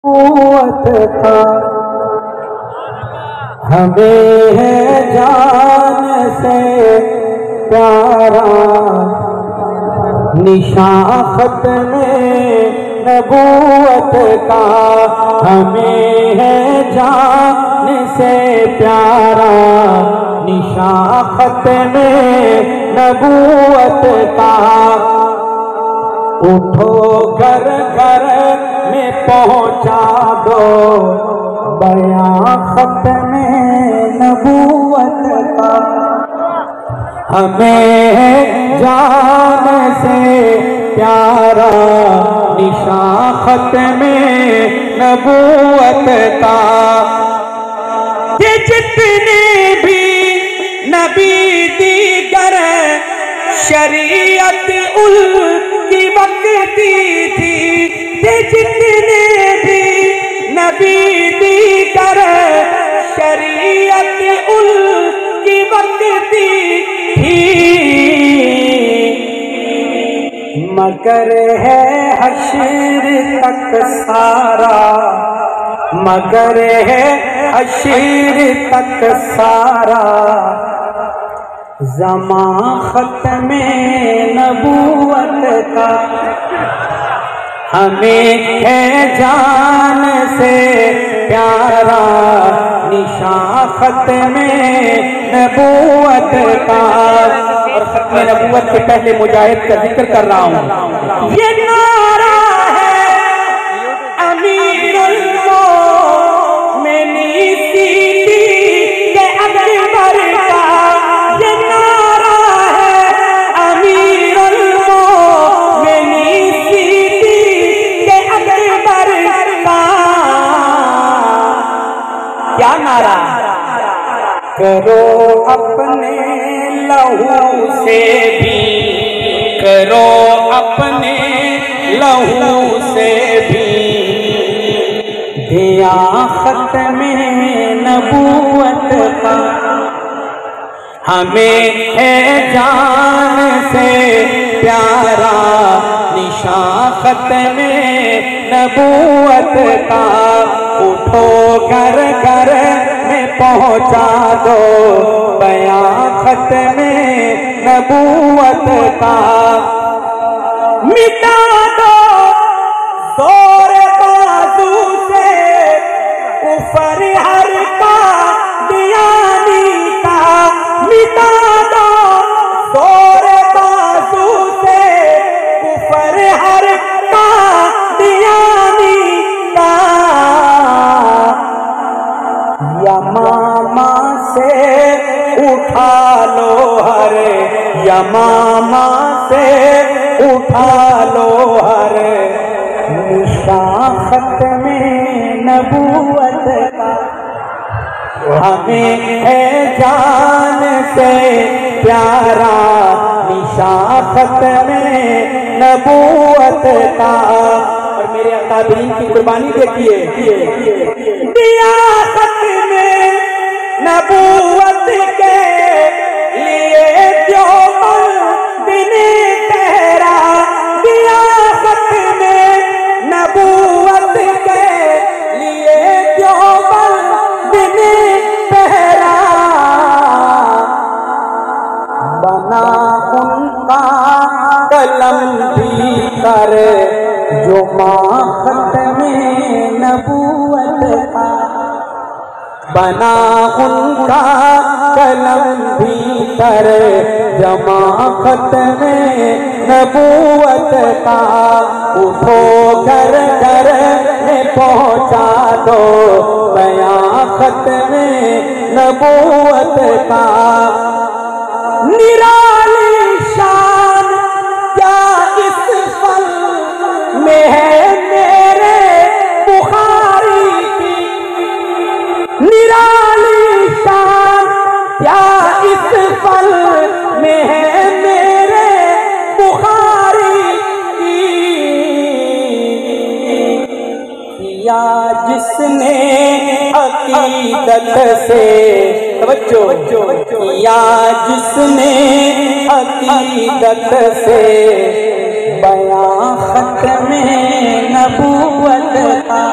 कुव्वत का हमें है जान से प्यारा, निशान ख़त्म नबूवत का हमें है जान से प्यारा, निशान ख़त्म नबूवत का। उठो घर घर में पहुंचा दो बयां ख़त्म नबूवत का, हमें जान से प्यारा, निशान ख़त्म नबूवत का। ये जितने भी नबी दीगर शरीयत उनकी वक्ती थी, ये जितने भी नबी दीगर शरीयत उनकी वक्ती थी, मगर है हश्र तक सारा, मगर है हश्र तक सारा, ज़मां ख़त्म नबूवत का, हमें है जान से प्यारा, निशान ख़त्म नबूवत का। और ख़त्म नबूवत के पहले मुजाहिद का जिक्र कर रहा हूँ। ये नारा है अमीरुल मोमिनीन सिद्दीक़ अकबर का, ये नारा है अमीरुल मोमिनीन सिद्दीक़ अकबर का। क्या नारा? करो अपने लहू से भी, करो अपने लहू से भी, दिया ख़त्म नबूवत का, हमें है जान से प्यारा, निशान ख़त्म नबूवत का। उठो घर घर में पहुंचा दो बयां ख़त्म नबूवत का, मिटा दो जोर बाजू से कुफर हर का दियानी का, मिटा दो जोर बाजू से कुफर हर का दियानी का। यमामा से उठा लो हर, यमामा से उठा लो हर, निशान ख़त्म नबूवत का, हमें है जान से प्यारा, निशान ख़त्म नबूवत का। और मेरे अकाबरीन की कुर्बानी देखिए, दिया ख़त्म नबूवत के लिए जो दिन तेरा, दिया ख़त्म नबूवत के लिए जो दिन तेरा, बना उनका कलम भीतर जो माँ ख़त्म नबूवत का, बना उनका कलम भीतर जमा ख़त्म नबूवत का। उठो घर घर में पहुंचा दो बयां ख़त्म नबूवत का। निराली शान क्या इस फल में है मेरे बुखारी की, निराली शान क्या इस फल में है मेरे बुखारी की, किया जिसने अकीदत से तवज्जो, किया जिसने अकीदत से बयां ख़त्म नबूवत का।